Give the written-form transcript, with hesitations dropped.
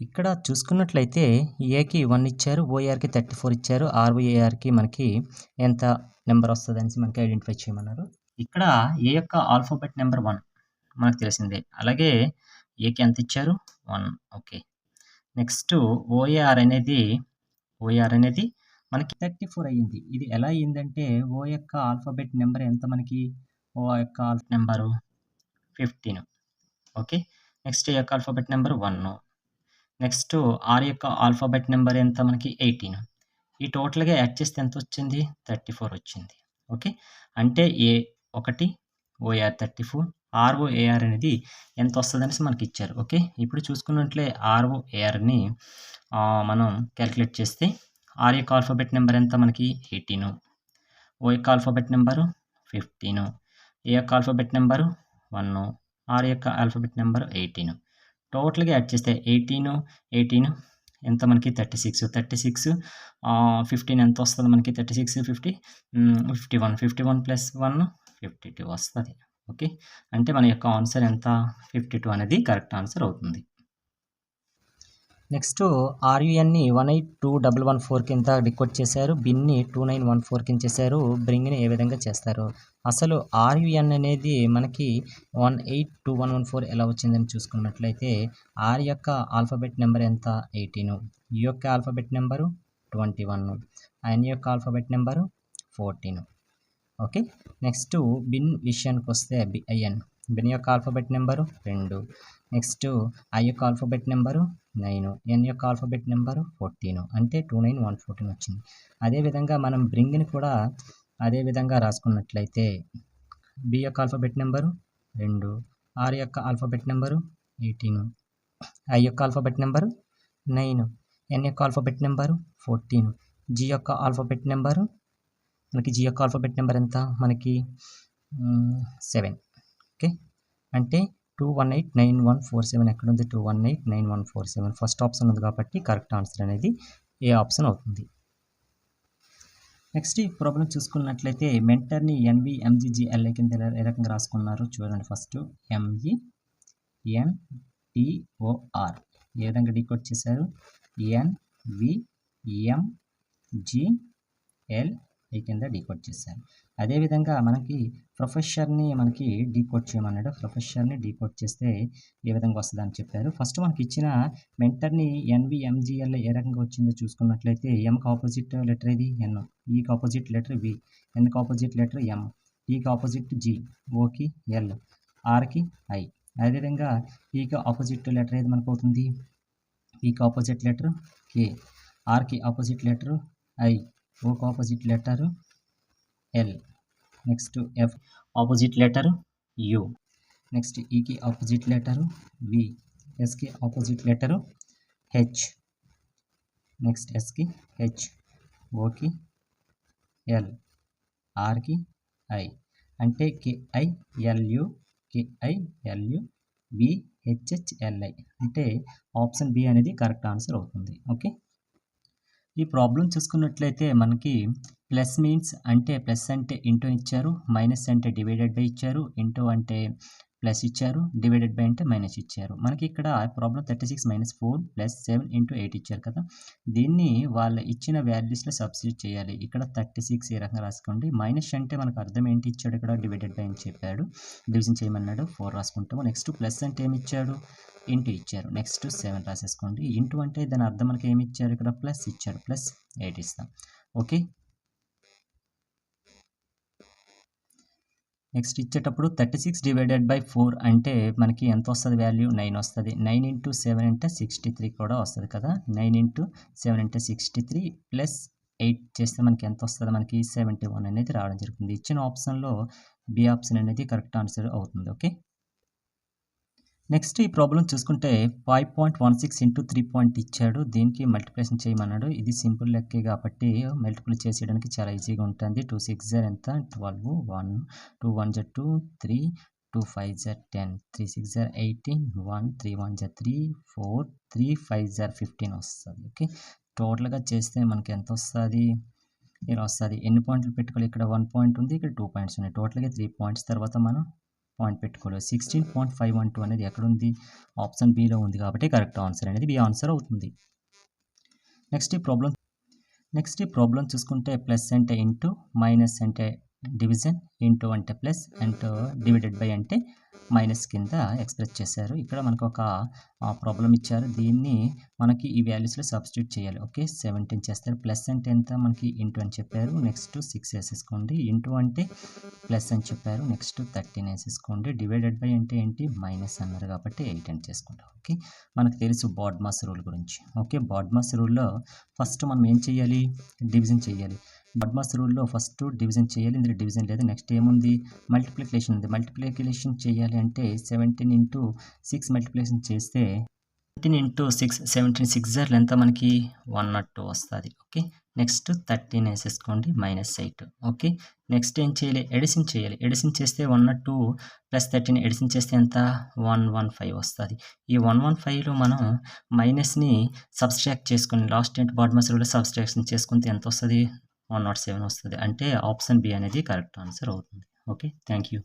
ఇక్కడ చూసుకున్నట్లయితే ఏకి 1 ఇచ్చారు. ఓఏఆర్‌కి 34 ఇచ్చారు. ఆర్‌ఓఏఆర్‌కి మనకి ఎంత నంబర్ వస్తదనేసి మనకి ఐడెంటిఫై చేయమన్నారు. ఇక్కడ ఏ యొక్క ఆల్ఫాబెట్ నంబర్ 1 మనకు తెలిసిందే. అలాగే ఏకి ఎంత ఇచ్చారు? 1 ఓకే. నెక్స్ట్ ఓఏఆర్ అనేది మనకి 34 అయింది. ఇది ఎలా అయిందంటే ఓ యొక్క ఆల్ఫాబెట్ నంబర్ ఎంత మనకి? ఓ యొక్క ఆల్ఫాబెట్ నంబరు 15 ఓకే. నెక్స్ట్ ఏ యొక్క ఆల్ఫాబెట్ నంబర్ 1 నెక్స్ట్ ఆర్ యొక్క ఆల్ఫాబెట్ నంబర్ ఎంత మనకి 18 ఈ టోటల్‌గా యాడ్ చేస్తే ఎంతొచ్చింది? 34 వచ్చింది. ఓకే. అంటే ఏ1 ఓఏఆర్ 34 ఆర్ఓఏఆర్ అనేది ఎంతొస్తదనేసి మనకిచ్చారు. ఓకే. ఇప్పుడు చూసుకున్నట్లే ఆర్ఓఏఆర్‌ని మనం కాలిక్యులేట్ చేస్తే ఆర్ యొక్క ఆల్ఫాబెట్ నంబర్ ఎంత మనకి 18 ఓ యొక్క ఆల్ఫాబెట్ నంబరు 15 ఏ యొక్క ఆల్ఫాబెట్ నంబరు 1 ఆర్ యొక్క ఆల్ఫాబెట్ నంబర్ 18 టోటల్‌గా యాడ్ చేస్తే 18 ఎంత మనకి 36 15 ఎంత వస్తది మనకి 36 50 51 ప్లస్ 1 52 వస్తది. ఓకే. అంటే మన యొక్క ఆన్సర్ ఎంత 52 అనేది కరెక్ట్ ఆన్సర్ అవుతుంది. నెక్స్ట్ ఆర్‌యుఎన్‌ని 182114 కింద డికోడ్ చేశారు. బిన్‌ని 2914 కింద చేశారు. బ్రింగ్‌ని ఏ విధంగా చేస్తారు? అసలు ఆర్‌యుఎన్ అనేది మనకి 182114 ఎలా వచ్చిందని చూసుకున్నట్లయితే ఆర్ యొక్క ఆల్ఫాబెట్ నంబర్ ఎంత 18 యు యొక్క ఆల్ఫాబెట్ నంబరు 21 ఎన్ యొక్క alphabet number 14 okay. Next bin విషయానికి వస్తే బిఐఎన్ బిన్ యొక్క ఆల్ఫాబెట్ నెంబరు 2 నెక్స్ట్ ఐ యొక్క ఆల్ఫాబెట్ నెంబరు 9 ఎన్ యొక్క ఆల్ఫాబెట్ నెంబరు 14 అంటే 29114 వచ్చింది. అదేవిధంగా మనం బ్రింగ్ని కూడా అదే విధంగా రాసుకున్నట్లయితే బి యొక్క ఆల్ఫాబెట్ నెంబరు 2 ఆర్ యొక్క ఆల్ఫాబెట్ నెంబరు 18 ఐ యొక్క ఆల్ఫాబెట్ నెంబరు 9 ఎన్ యొక్క ఆల్ఫాబెట్ నెంబరు 14 జి యొక్క ఆల్ఫాబెట్ నెంబరు మనకి జి యొక్క ఆల్ఫాబెట్ నెంబర్ ఎంత మనకి 7 ఓకే. అంటే 2189147 ఎక్కడ ఉంది 2189147 ఫస్ట్ ఆప్షన్ ఉంది కాబట్టి కరెక్ట్ ఆన్సర్ అనేది ఏ ఆప్షన్ అవుతుంది. నెక్స్ట్ ఈ ప్రాబ్లం చూసుకున్నట్లయితే మెంటర్ని ఎన్వి ఎంజిజిఎల్ఐ కింద ఏ రకంగా రాసుకున్నారు చూడండి. ఫస్ట్ ఎంఈఎన్టిఓఆర్ ఏ విధంగా డీకోడ్ చేశారు ఎన్విఎంజిఎల్ ఈ కింద డీకోడ్ చేశారు. అదేవిధంగా మనకి ప్రొఫెసర్ని డీకోడ్ చేయమన్నాడు. ప్రొఫెసర్ని డీకోడ్ చేస్తే ఏ విధంగా వస్తుందని చెప్పారు. ఫస్ట్ మనకి ఇచ్చిన మెంటర్ని ఎన్విఎంజిఎల్ ఏ రకంగా వచ్చిందో చూసుకున్నట్లయితే ఎంకి ఆపోజిట్ లెటర్ ఇది ఎన్, ఈకి ఆపోజిట్ లెటర్ వి, ఎన్కి ఆపోజిట్ లెటర్ ఎం, ఈకి ఆపోజిట్ జి, ఓకి ఎల్, ఆర్కి ఐ. అదేవిధంగా ఈకి ఆపోజిట్ లెటర్ ఏది మనకు అవుతుంది ఈకి ఆపోజిట్ లెటర్ కే, ఆర్కి ఆపోజిట్ లెటర్ ఐ, ఓకి opposite letter L, next F opposite letter U, next ఈకి ఆపోజిట్ లెటర్ వి, ఎస్కి ఆపోజిట్ లెటర్ హెచ్, నెక్స్ట్ ఎస్కి హెచ్, ఓకి ఎల్, ఆర్కి ఐ. అంటే కేఐఎల్యు బిహెచ్హెచ్ఎల్ఐ అంటే ఆప్షన్ బి అనేది కరెక్ట్ ఆన్సర్ అవుతుంది. ఓకే. ఈ ప్రాబ్లం చూసుకున్నట్లయితే మనకి ప్లస్ మీన్స్ అంటే ప్లస్ అంటే ఇంటూ ఇచ్చారు, మైనస్ అంటే డివైడెడ్ బై ఇచ్చారు, ఇంటూ అంటే ప్లస్ ఇచ్చారు, డివైడెడ్ బై అంటే మైనస్ ఇచ్చారు. మనకి ఇక్కడ ప్రాబ్లం 36 - 4 + 7 × 8 ఇచ్చారు కదా. దీన్ని వాళ్ళ ఇచ్చిన వాల్యూస్లో సబ్స్టిట్యూట్ చేయాలి. ఇక్కడ 36 ఈ రకంగా రాసుకోండి. మైనస్ అంటే మనకు అర్థం ఏంటి ఇచ్చాడు ఇక్కడ డివైడెడ్ బై అని చెప్పాడు, డివిజన్ చేయమన్నాడు 4 రాసుకుంటాము. నెక్స్ట్ ప్లస్ అంటే ఏమి ఇచ్చాడు ఇంటూ ఇచ్చారు, నెక్స్ట్ 7 రాసేసుకోండి. ఇంటూ అంటే దాని అర్థం మనకి ఏమి ఇచ్చారు ఇక్కడ ప్లస్ ఇచ్చారు, +8 ఇస్తాం. ఓకే. నెక్స్ట్ ఇచ్చేటప్పుడు 36 / 4 అంటే మనకి ఎంత వస్తుంది వాల్యూ 9 వస్తుంది. 9 × 7 అంటే 63 కూడా వస్తుంది కదా. 9 × 7 అంటే 63 +8 చేస్తే మనకి ఎంత వస్తుంది మనకి 71 అనేది రావడం జరుగుతుంది. ఇచ్చిన ఆప్షన్లో బి ఆప్షన్ అనేది కరెక్ట్ ఆన్సర్ అవుతుంది. ఓకే. నెక్స్ట్ ఈ ప్రాబ్లం చూసుకుంటే 5.16 × 3 ఇచ్చాడు. దీనికి మల్టిప్లికేషన్ చేయమన్నాడు. ఇది సింపుల్ లెక్కే కాబట్టి మల్టిపుల్ చేసేయడానికి చాలా ఈజీగా ఉంటుంది. 2 6 జర్ ఎంత 12, 1 2 1 జర్ 2 3 2 5 జర్ 10 3 6 జర్ 18 1 3 1 జర్ 3 4 3 5 జర్ 15 వస్తుంది. ఓకే. టోటల్గా చేస్తే మనకి ఎంత వస్తుంది ఇలా వస్తుంది. ఎన్ని పాయింట్లు పెట్టుకోవాలి ఇక్కడ 1 పాయింట్ ఉంది, ఇక్కడ 2 పాయింట్స్ ఉన్నాయి. టోటల్గా 3 పాయింట్స్ తర్వాత మనం పాయింట్ పెట్టుకోలేదు. 16.512 అనేది ఎక్కడుంది? ఆప్షన్ బిలో ఉంది కాబట్టి కరెక్ట్ ఆన్సర్ అనేది బి ఆన్సర్ అవుతుంది. నెక్స్ట్ ఈ ప్రాబ్లం చూసుకుంటే ప్లస్ అంటే ఇంటూ, మైనస్ అంటే డివిజన్, ఇంటూ అంటే ప్లస్, అండ్ డివైడెడ్ బై అంటే మైనస్ కింద ఎక్స్ప్రెస్ చేశారు. ఇక్కడ మనకు ఒక ప్రాబ్లం ఇచ్చారు. దీన్ని మనకి ఈ వాల్యూస్లో సబ్స్టిట్యూట్ చేయాలి. ఓకే, 17 చేస్తారు. ప్లస్ అంటే ఎంత? మనకి ఇంటూ అని చెప్పారు. నెక్స్ట్ 6 వేసేసుకోండి. ఇంటూ అంటే ప్లస్ అని చెప్పారు. నెక్స్ట్ 13 వేసేసుకోండి. డివైడెడ్ బై అంటే ఏంటి? మైనస్ అన్నారు కాబట్టి 8 అని చేసుకుంటాం. ఓకే, మనకు తెలుసు బాడ్మాస్ రూల్ గురించి. ఓకే, బాడ్మాస్ రూల్లో ఫస్ట్ మనం ఏం చేయాలి? డివిజన్ చేయాలి. బాడ్మాస్ రూల్లో ఫస్ట్ డివిజన్ చేయాలి. ఇందులో డివిజన్ లేదు. నెక్స్ట్ ఏముంది? మల్టిప్లికేషన్ ఉంది. మల్టిప్లికేషన్ చేయాలి అంటే 17 ఇంటూ 6 మల్టిప్లికేషన్ చేస్తే 17 ఇంటూ 6 17 6 జార్లు ఎంత మనకి? 102 వస్తుంది. ఓకే, నెక్స్ట్ 13 వేసేసుకోండి. -8. ఓకే, నెక్స్ట్ ఏం చేయాలి? ఎడిషన్ చేయాలి. ఎడిషన్ చేస్తే 102 ప్లస్ 13 ఎడిషన్ చేస్తే ఎంత? 115 వస్తుంది. ఈ 115లో మనం మైనస్ని సబ్స్ట్రాక్ట్ చేసుకొని లాస్ట్ ఏంటి? బాడ్మాస్ రూల్లో సబ్స్ట్రాక్షన్ చేసుకుంటే ఎంత వస్తుంది? 107 వస్తుంది. అంటే ఆప్షన్ బి అనేది కరెక్ట్ ఆన్సర్ అవుతుంది. Okay, thank you.